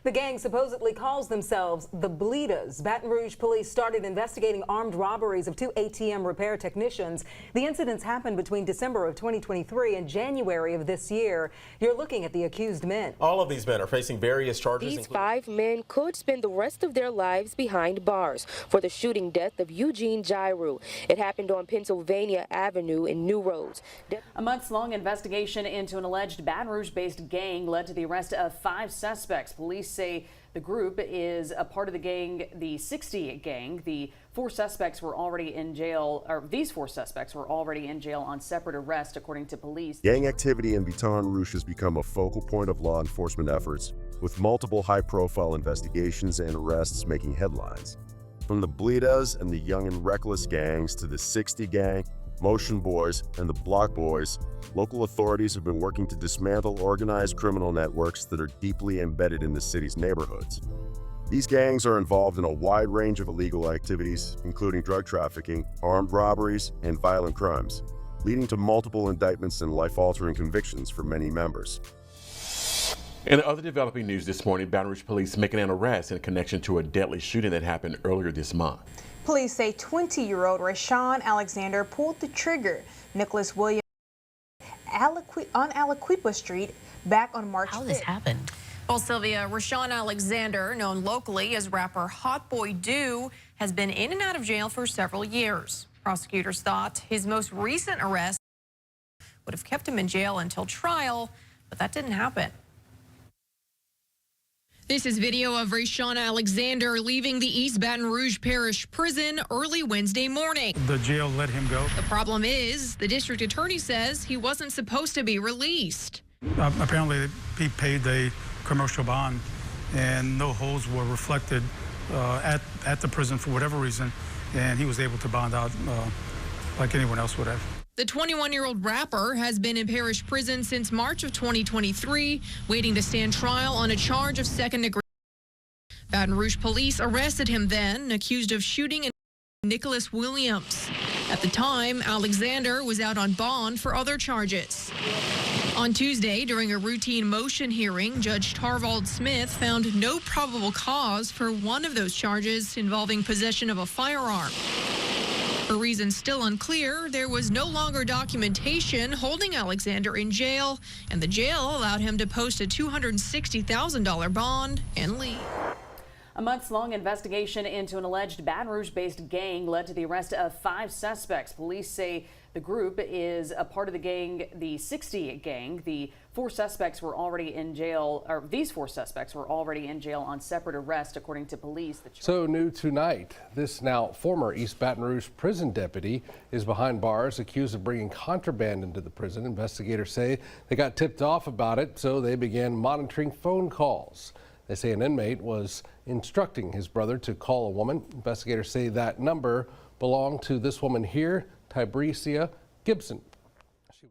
The gang supposedly calls themselves the Bleedas. Baton Rouge police started investigating armed robberies of 2 ATM repair technicians. The incidents happened between December of 2023 and January of this year. You're looking at the accused men. All of these men are facing various charges. These 5 men could spend the rest of their lives behind bars for the shooting death of Eugene Giroux. It happened on Pennsylvania Avenue in New Roads. A months-long investigation into an alleged Baton Rouge-based gang led to the arrest of 5 suspects. Police say the group is a part of the gang, the 60 gang. The 4 suspects were already in jail, or these 4 suspects were already in jail on separate arrest, according to police. Gang activity in Baton Rouge has become a focal point of law enforcement efforts, with multiple high-profile investigations and arrests making headlines. From the Bleedas and the Young and Wreckless gangs to the 60 gang, Motion Boys, and the Block Boys, local authorities have been working to dismantle organized criminal networks that are deeply embedded in the city's neighborhoods. These gangs are involved in a wide range of illegal activities, including drug trafficking, armed robberies, and violent crimes, leading to multiple indictments and life-altering convictions for many members. In other developing news this morning, Baton Rouge police making an arrest in connection to a deadly shooting that happened earlier this month. Police say 20-year-old Rashawn Alexander pulled the trigger. Nicholas Williams on Aliquippa Street back on March 5th. How this happened? Well, Sylvia, Rashawn Alexander, known locally as rapper Hot Boy Do, has been in and out of jail for several years. Prosecutors thought his most recent arrest would have kept him in jail until trial, but that didn't happen. This is video of Rashawn Alexander leaving the East Baton Rouge Parish Prison early Wednesday morning. The jail let him go. The problem is, the district attorney says he wasn't supposed to be released. Apparently, he paid a commercial bond, and no holds were reflected at the prison for whatever reason, and he was able to bond out like anyone else would have. The 21-year-old rapper has been in parish prison since March of 2023, waiting to stand trial on a charge of second-degree. Baton Rouge police arrested him then, accused of shooting Nicholas Williams. At the time, Alexander was out on bond for other charges. On Tuesday, during a routine motion hearing, Judge Tarvald Smith found no probable cause for one of those charges involving possession of a firearm. For reasons still unclear, there was no longer documentation holding Alexander in jail, and the jail allowed him to post a $260,000 bond and leave. A months-long investigation into an alleged Baton Rouge-based gang led to the arrest of 5 suspects. Police say the group is a part of the gang, the 60 gang. The 4 suspects were already in jail, or these 4 suspects were already in jail on separate arrest, according to police. So new tonight, this now former East Baton Rouge prison deputy is behind bars, accused of bringing contraband into the prison. Investigators say they got tipped off about it, so they began monitoring phone calls. They say an inmate was instructing his brother to call a woman. Investigators say that number belonged to this woman here, Tibrecia Gibson.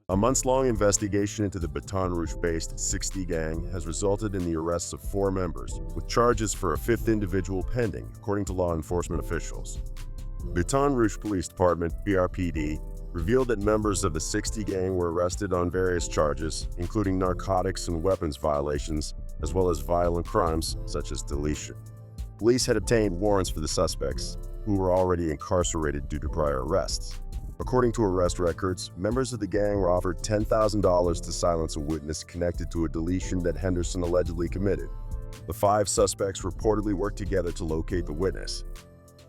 A months-long investigation into the Baton Rouge-based 60 gang has resulted in the arrests of 4 members, with charges for a 5th individual pending, according to law enforcement officials. Baton Rouge Police Department, BRPD, revealed that members of the 60 gang were arrested on various charges, including narcotics and weapons violations, as well as violent crimes such as deletion. Police had obtained warrants for the suspects, who were already incarcerated due to prior arrests. According to arrest records, members of the gang were offered $10,000 to silence a witness connected to a deletion that Henderson allegedly committed. The 5 suspects reportedly worked together to locate the witness.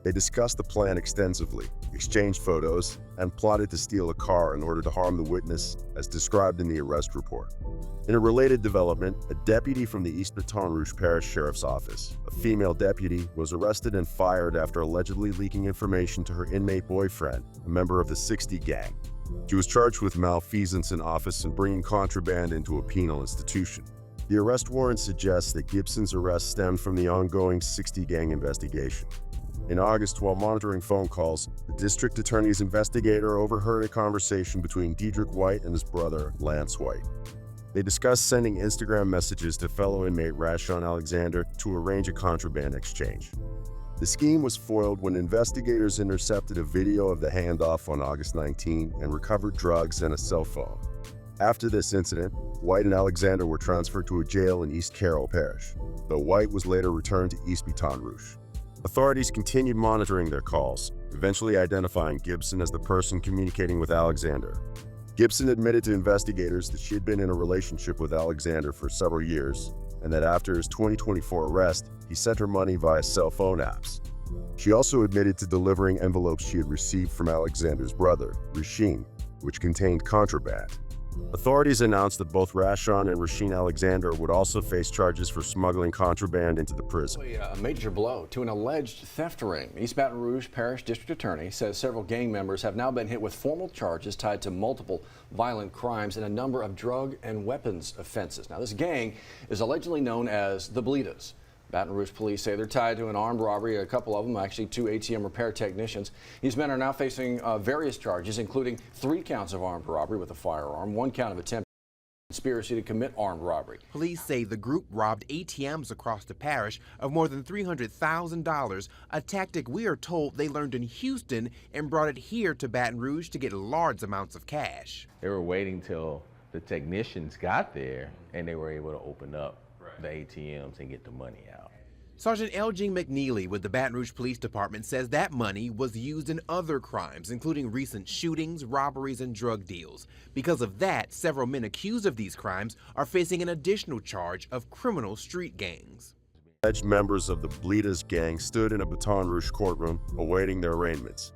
They discussed the plan extensively, exchanged photos, and plotted to steal a car in order to harm the witness, as described in the arrest report. In a related development, a deputy from the East Baton Rouge Parish Sheriff's Office, a female deputy, was arrested and fired after allegedly leaking information to her inmate boyfriend, a member of the 60 gang. She was charged with malfeasance in office and bringing contraband into a penal institution. The arrest warrant suggests that Gibson's arrest stemmed from the ongoing 60 gang investigation. In August, while monitoring phone calls, the district attorney's investigator overheard a conversation between Dedrick White and his brother, Lance White. They discussed sending Instagram messages to fellow inmate Rashawn Alexander to arrange a contraband exchange. The scheme was foiled when investigators intercepted a video of the handoff on August 19 and recovered drugs and a cell phone. After this incident, White and Alexander were transferred to a jail in East Carroll Parish, though White was later returned to East Baton Rouge. Authorities continued monitoring their calls, eventually identifying Gibson as the person communicating with Alexander. Gibson admitted to investigators that she had been in a relationship with Alexander for several years, and that after his 2024 arrest, he sent her money via cell phone apps. She also admitted to delivering envelopes she had received from Alexander's brother, Rasheen, which contained contraband. Authorities announced that both Rashawn and Rasheen Alexander would also face charges for smuggling contraband into the prison. A major blow to an alleged theft ring. East Baton Rouge Parish District Attorney says several gang members have now been hit with formal charges tied to multiple violent crimes and a number of drug and weapons offenses. Now, this gang is allegedly known as the Bleedas. Baton Rouge police say they're tied to an armed robbery, a couple of them, actually 2 ATM repair technicians. These men are now facing various charges, including 3 counts of armed robbery with a firearm, 1 count of attempted conspiracy to commit armed robbery. Police say the group robbed ATMs across the parish of more than $300,000, a tactic we are told they learned in Houston and brought it here to Baton Rouge to get large amounts of cash. They were waiting till the technicians got there and they were able to open up the ATMs and get the money out. Sergeant Elgin McNeely with the Baton Rouge Police Department says that money was used in other crimes, including recent shootings, robberies, and drug deals. Because of that, several men accused of these crimes are facing an additional charge of criminal street gangs. Alleged members of the Bleedas gang stood in a Baton Rouge courtroom awaiting their arraignments.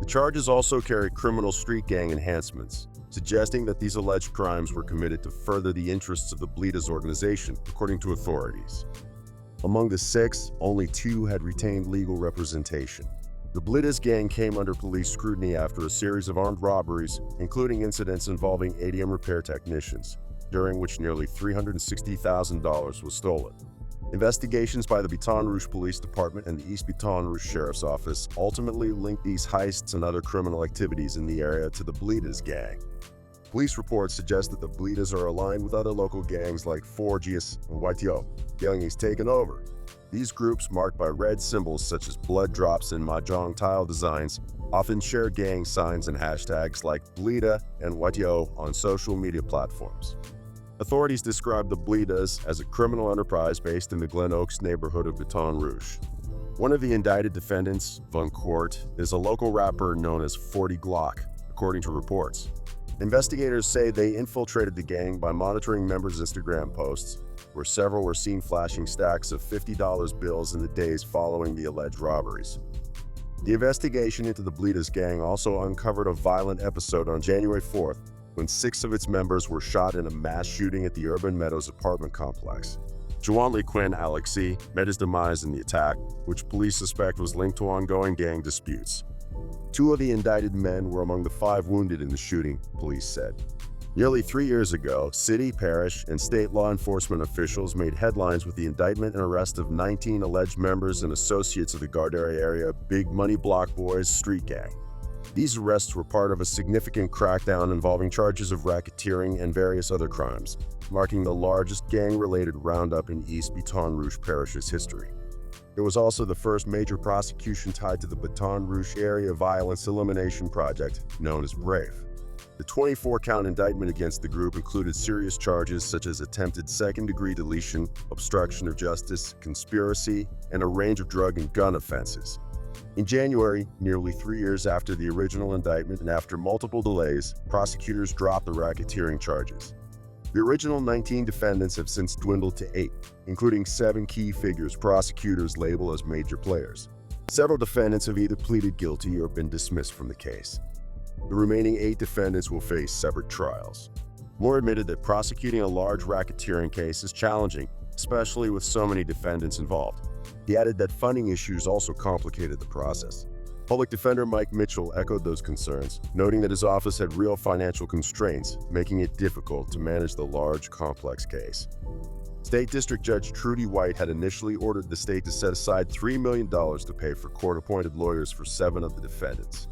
The charges also carry criminal street gang enhancements, suggesting that these alleged crimes were committed to further the interests of the Bleedas organization, according to authorities. Among the 6, only 2 had retained legal representation. The Bleedas gang came under police scrutiny after a series of armed robberies, including incidents involving ATM repair technicians, during which nearly $360,000 was stolen. Investigations by the Baton Rouge Police Department and the East Baton Rouge Sheriff's Office ultimately linked these heists and other criminal activities in the area to the Bleedas gang. Police reports suggest that the Bleedas are aligned with other local gangs like Forgius and YTO. Young is taken over. These groups, marked by red symbols such as blood drops and mahjong tile designs, often share gang signs and hashtags like Bleeda and YTO on social media platforms. Authorities describe the Bleedas as a criminal enterprise based in the Glen Oaks neighborhood of Baton Rouge. One of the indicted defendants, Von Court, is a local rapper known as 40 Glock, according to reports. Investigators say they infiltrated the gang by monitoring members' Instagram posts, where several were seen flashing stacks of $50 bills in the days following the alleged robberies. The investigation into the Bleedas gang also uncovered a violent episode on January 4th, when 6 of its members were shot in a mass shooting at the Urban Meadows apartment complex. Juwan Quinn Alexi met his demise in the attack, which police suspect was linked to ongoing gang disputes. 2 of the indicted men were among the 5 wounded in the shooting, police said. Nearly 3 years ago, city, parish, and state law enforcement officials made headlines with the indictment and arrest of 19 alleged members and associates of the Gardera area Big Money Block Boys street gang. These arrests were part of a significant crackdown involving charges of racketeering and various other crimes, marking the largest gang-related roundup in East Baton Rouge Parish's history. It was also the first major prosecution tied to the Baton Rouge Area Violence Elimination Project, known as BRAVE. The 24-count indictment against the group included serious charges such as attempted second-degree deletion, obstruction of justice, conspiracy, and a range of drug and gun offenses. In January, nearly 3 years after the original indictment and after multiple delays, prosecutors dropped the racketeering charges. The original 19 defendants have since dwindled to 8, including 7 key figures prosecutors label as major players. Several defendants have either pleaded guilty or been dismissed from the case. The remaining 8 defendants will face separate trials. Moore admitted that prosecuting a large racketeering case is challenging, especially with so many defendants involved. He added that funding issues also complicated the process. Public Defender Mike Mitchell echoed those concerns, noting that his office had real financial constraints, making it difficult to manage the large, complex case. State District Judge Trudy White had initially ordered the state to set aside $3 million to pay for court-appointed lawyers for 7 of the defendants.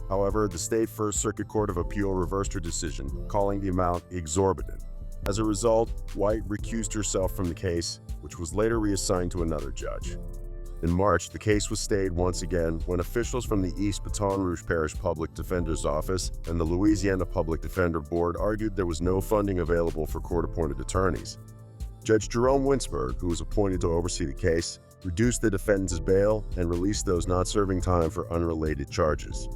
However, the State First Circuit Court of Appeal reversed her decision, calling the amount exorbitant. As a result, White recused herself from the case, which was later reassigned to another judge. In March, the case was stayed once again when officials from the East Baton Rouge Parish Public Defender's Office and the Louisiana Public Defender Board argued there was no funding available for court-appointed attorneys. Judge Jerome Winsberg, who was appointed to oversee the case, reduced the defendant's bail and released those not serving time for unrelated charges.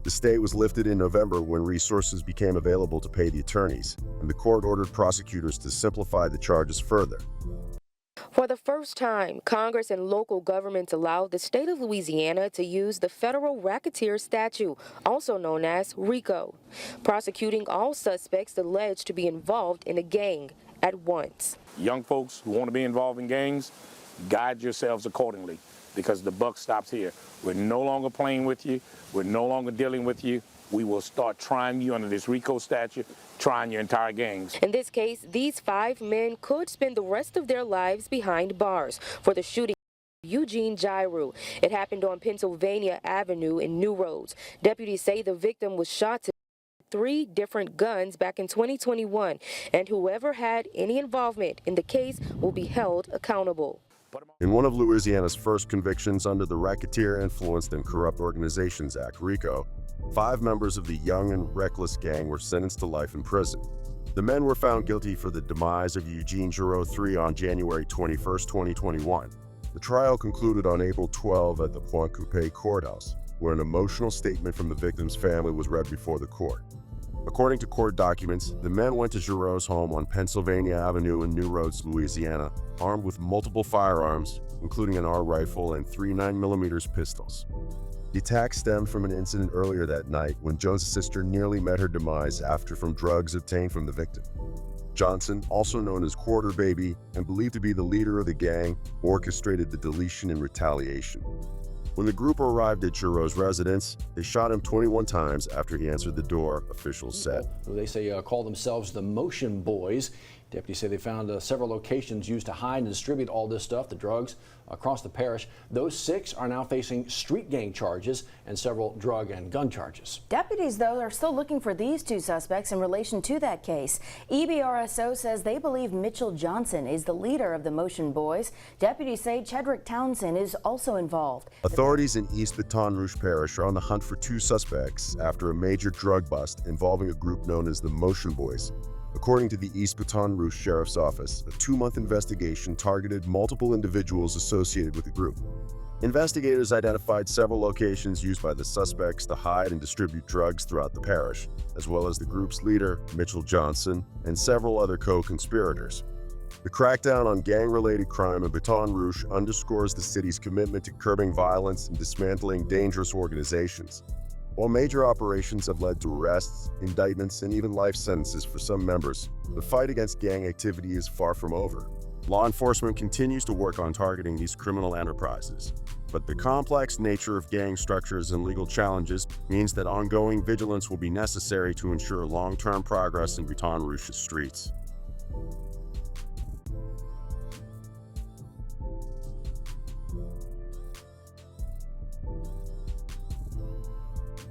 The stay was lifted in November when resources became available to pay the attorneys, and the court ordered prosecutors to simplify the charges further. For the first time, Congress and local governments allowed the state of Louisiana to use the federal racketeer statute, also known as RICO, prosecuting all suspects alleged to be involved in a gang at once. Young folks who want to be involved in gangs, guide yourselves accordingly, because the buck stops here. We're no longer playing with you. We're no longer dealing with you. We will start trying you under this RICO statute, trying your entire gangs. In this case, these 5 men could spend the rest of their lives behind bars for the shooting of Eugene Giroux. It happened on Pennsylvania Avenue in New Roads. Deputies say the victim was shot to 3 different guns back in 2021, and whoever had any involvement in the case will be held accountable. In one of Louisiana's first convictions under the Racketeer Influenced and Corrupt Organizations Act, RICO, 5 members of the Young and Wreckless gang were sentenced to life in prison. The men were found guilty for the demise of Eugene Giroux III on January 21, 2021. The trial concluded on April 12 at the Pointe Coupée courthouse, where an emotional statement from the victim's family was read before the court. According to court documents, the men went to Giroux's home on Pennsylvania Avenue in New Roads, Louisiana, armed with multiple firearms, including an R rifle and 3 9mm pistols. The attack stemmed from an incident earlier that night when Jones' sister nearly met her demise from drugs obtained from the victim. Johnson, also known as Quarter Baby and believed to be the leader of the gang, orchestrated the deletion in retaliation. When the group arrived at Giroux's residence, they shot him 21 times after he answered the door, officials said. They say call themselves the Motion Boys. Deputies say they found several locations used to hide and distribute all this stuff, the drugs, across the parish. Those 6 are now facing street gang charges and several drug and gun charges. Deputies, though, are still looking for these 2 suspects in relation to that case. EBRSO says they believe Mitchell Johnson is the leader of the Motion Boys. Deputies say Chedrick Townsend is also involved. Authorities in East Baton Rouge Parish are on the hunt for 2 suspects after a major drug bust involving a group known as the Motion Boys. According to the East Baton Rouge Sheriff's Office, a 2-month investigation targeted multiple individuals associated with the group. Investigators identified several locations used by the suspects to hide and distribute drugs throughout the parish, as well as the group's leader, Mitchell Johnson, and several other co-conspirators. The crackdown on gang-related crime in Baton Rouge underscores the city's commitment to curbing violence and dismantling dangerous organizations. While major operations have led to arrests, indictments, and even life sentences for some members, the fight against gang activity is far from over. Law enforcement continues to work on targeting these criminal enterprises, but the complex nature of gang structures and legal challenges means that ongoing vigilance will be necessary to ensure long-term progress in Baton Rouge's streets.